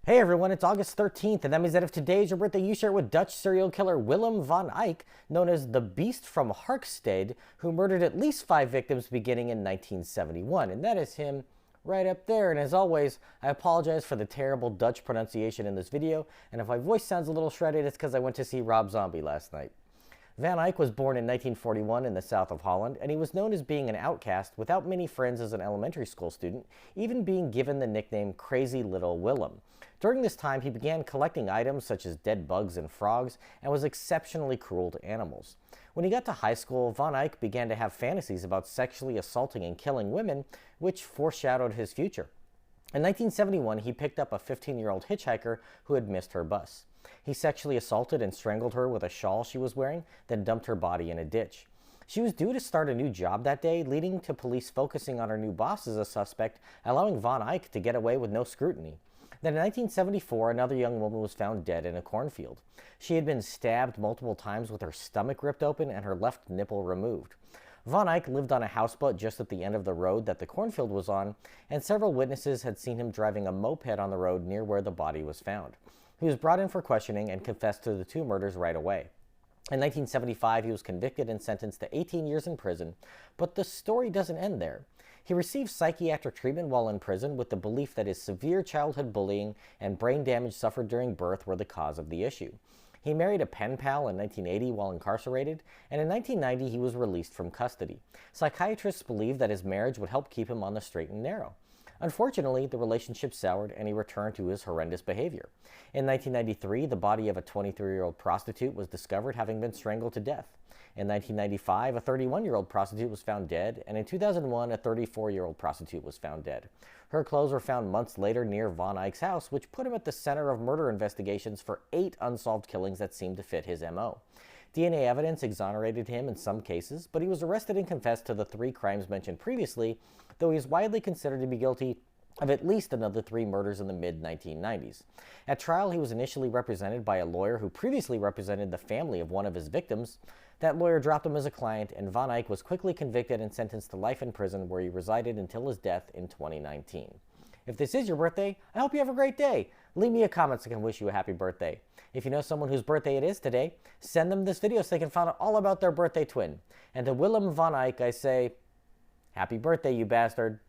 Hey everyone, it's August 13th, and that means that if today is your birthday, you share it with Dutch serial killer Willem van Eijk, known as the Beast from Harkstede, who murdered at least 5 victims beginning in 1971. And that is him right up there. And as always, I apologize for the terrible Dutch pronunciation in this video, and if my voice sounds a little shredded, it's because I went to see Rob Zombie last night. Van Eijk was born in 1941 in the south of Holland, and he was known as being an outcast without many friends as an elementary school student, even being given the nickname Crazy Little Willem. During this time, he began collecting items such as dead bugs and frogs and was exceptionally cruel to animals. When he got to high school, Van Eijk began to have fantasies about sexually assaulting and killing women, which foreshadowed his future. In 1971, he picked up a 15-year-old hitchhiker who had missed her bus. He sexually assaulted and strangled her with a shawl she was wearing, then dumped her body in a ditch. She was due to start a new job that day, leading to police focusing on her new boss as a suspect, allowing Van Eijk to get away with no scrutiny. Then in 1974, another young woman was found dead in a cornfield. She had been stabbed multiple times with her stomach ripped open and her left nipple removed. Van Eijk lived on a houseboat just at the end of the road that the cornfield was on, and several witnesses had seen him driving a moped on the road near where the body was found. He was brought in for questioning and confessed to the 2 murders right away. In 1975, he was convicted and sentenced to 18 years in prison, but the story doesn't end there. He received psychiatric treatment while in prison with the belief that his severe childhood bullying and brain damage suffered during birth were the cause of the issue. He married a pen pal in 1980 while incarcerated, and in 1990 he was released from custody. Psychiatrists believed that his marriage would help keep him on the straight and narrow. Unfortunately, the relationship soured and he returned to his horrendous behavior. In 1993, the body of a 23-year-old prostitute was discovered having been strangled to death. In 1995, a 31-year-old prostitute was found dead, and in 2001, a 34-year-old prostitute was found dead. Her clothes were found months later near Van Eijk's house, which put him at the center of murder investigations for 8 unsolved killings that seemed to fit his MO. DNA evidence exonerated him in some cases, but he was arrested and confessed to the 3 crimes mentioned previously, though he is widely considered to be guilty of at least another 3 murders in the mid-1990s. At trial, he was initially represented by a lawyer who previously represented the family of one of his victims. That lawyer dropped him as a client, and Van Eijk was quickly convicted and sentenced to life in prison, where he resided until his death in 2019. If this is your birthday, I hope you have a great day. Leave me a comment so I can wish you a happy birthday. If you know someone whose birthday it is today, send them this video so they can find out all about their birthday twin. And to Willem van Eijk, I say, happy birthday, you bastard.